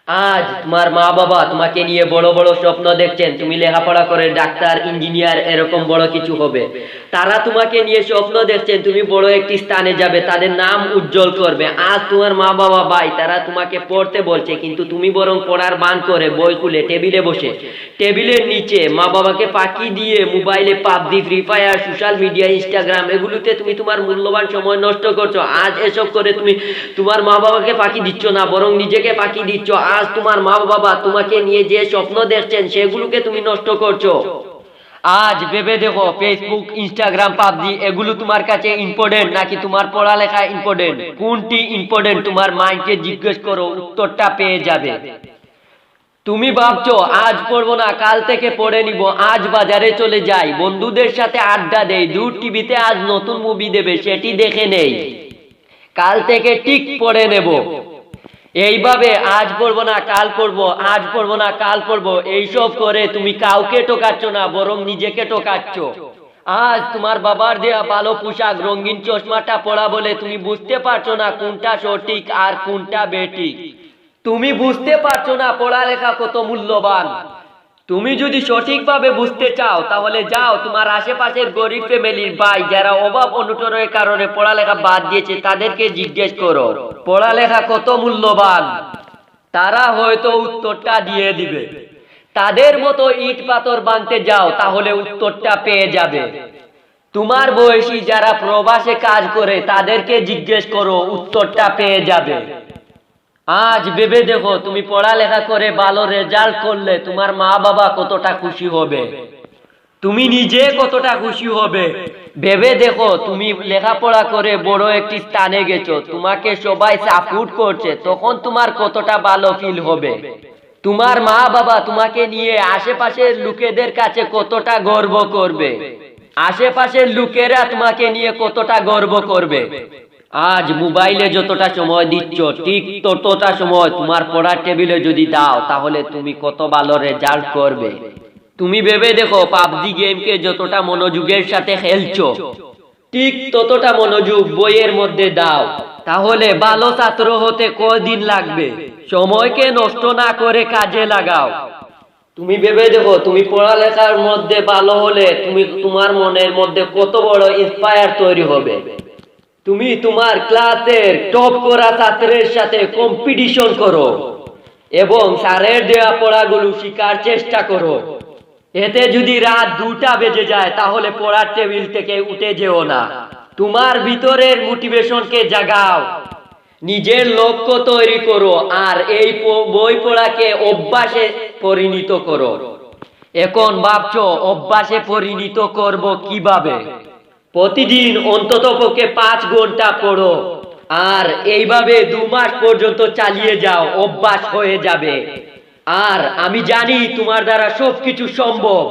আজ তোমার মা বাবা তোমাকে নিয়ে বড় বড় স্বপ্ন দেখছেন, তুমি লেখাপড়া করে ডাক্তার ইঞ্জিনিয়ার এরকম বড় কিছু হবে। তারা তোমাকে নিয়ে স্বপ্ন দেখছেন তুমি বড় একটি স্থানে যাবে, তাদের নাম উজ্জ্বল করবে। আজ তোমার মা বাবা ভাই তারা তোমাকে পড়তে বলছে, কিন্তু তুমি বরং পড়ার বান করে বই খুলে টেবিলে বসে টেবিলের নিচে মা বাবাকে ফাঁকি দিয়ে মোবাইলে PUBG, free fire, social media, Instagram এগুলোতে তুমি তোমার মূল্যবান সময় নষ্ট করছো। আজ এসব করে তুমি তোমার মা বাবাকে ফাঁকি দিচ্ছ না, বরং নিজেকে ফাঁকি দিচ্ছ। আজ তোমার মা বাবা তোমাকে নিয়ে যে স্বপ্ন দেখছেন সেগুলোকে তুমি নষ্ট করছো। আজ ভেবে দেখো, ফেসবুক, ইনস্টাগ্রাম, পাবজি এগুলো তোমার কাছে ইম্পর্টেন্ট নাকি তোমার পড়ালেখা ইম্পর্টেন্ট? কোনটি ইম্পর্টেন্ট তোমার মাইন্ডকে জিজ্ঞেস করো, উত্তরটা পেয়ে যাবে। তুমি ভাবছো আজ পড়বো না, কাল থেকে পড়ে নিব, আজ বাজারে চলে যাই, বন্ধুদের সাথে আড্ডা দেই, দূর টিভিতে আজ নতুন মুভি দেবে সেটি দেখে নেই, কাল থেকে ঠিক পড়ে নেব। এইভাবে আজ পড়বো না কাল পড়বো, আজ পড়বো না কাল পড়বো, এইসব করে তুমি কাউকে টোকাচ্ছ না, বরং নিজেকে টোকাচ্ছ। আজ তোমার বাবার দেয়া ভালো পোশাক, রঙিন চশমাটা পড়া বলে তুমি বুঝতে পারছো না কোনটা সঠিক আর কোনটা বেঠিক। তুমি বুঝতে পারছো না পড়ালেখা কত মূল্যবান। তুমি যদি সঠিকভাবে বুঝতে চাও তাহলে যাও তোমার আশেপাশের গরিব ফ্যামিলির ভাই যারা অভাব অনটনের কারণে পড়ালেখা বাদ দিয়েছে তাদেরকে জিজ্ঞেস করো পড়ালেখা কত মূল্যবান। তারা হয়তো উত্তরটা দিয়ে দিবে। তাদের মতো ইট পাথর বাঁধতে যাও, তাহলে উত্তরটা পেয়ে যাবে। তোমার বয়সী যারা প্রবাসে কাজ করে তাদেরকে জিজ্ঞেস করো, উত্তরটা পেয়ে যাবে। আজ ভেবে দেখো, তুমি পড়ালেখা করে ভালো রেজাল্ট করলে তোমার মা বাবা কতটা খুশি হবে, তুমি নিজে কতটা খুশি হবে। ভেবে দেখো, তুমি লেখাপড়া করে বড় একটি স্থানে গেছো, তোমাকে সবাই সাপোর্ট করছে, তখন তোমার কতটা ভালো ফিল হবে। তোমার মা বাবা তোমাকে নিয়ে আশেপাশের লোকেদের কাছে কতটা গর্ব করবে, আশেপাশের লোকেরা তোমাকে নিয়ে কতটা গর্ব করবে। আজ মোবাইলে যতটা সময় দিচ্ছ ঠিক ততটা সময় তোমার পড়ার টেবিলে যদি দাও তাহলে তুমি কত ভালো রেজাল্ট করবে। তুমি ভেবে দেখো, পাবজি গেমকে যতটা মনোযোগের সাথে খেলছো ঠিক ততটা মনোযোগ বইয়ের মধ্যে দাও, তাহলে ভালো ছাত্র হতে কয়দিন লাগবে। সময়কে নষ্ট না করে কাজে লাগাও। তুমি ভেবে দেখো, তুমি পড়ালেখার মধ্যে ভালো হলে তুমি তোমার মনের মধ্যে কত বড় ইন্সপায়ার তৈরি হবে। তুমি তোমার ক্লাসের টপ করা ছাত্রের সাথে কম্পিটিশন করো এবং স্যারের দেওয়া পড়াগুলো শেখার চেষ্টা করো। এতে যদি রাত 2টা বেজে যায় তাহলে পড়ার টেবিল থেকে উঠে যেও না। তোমার ভিতরের মোটিভেশনকে জাগাও, নিজের লক্ষ্য তৈরি করো আর এই বই পড়াকে অভ্যাসে পরিণত করো। এখন ভাবছো অভ্যাসে পরিণত করব কিভাবে? প্রতিদিন অন্ততপক্ষে 5 ঘন্টা পড়ো আর এইভাবে 2 মাস পর্যন্ত চালিয়ে যাও, অভ্যাস হয়ে যাবে। আর আমি জানি তোমার দ্বারা সবকিছু সম্ভব।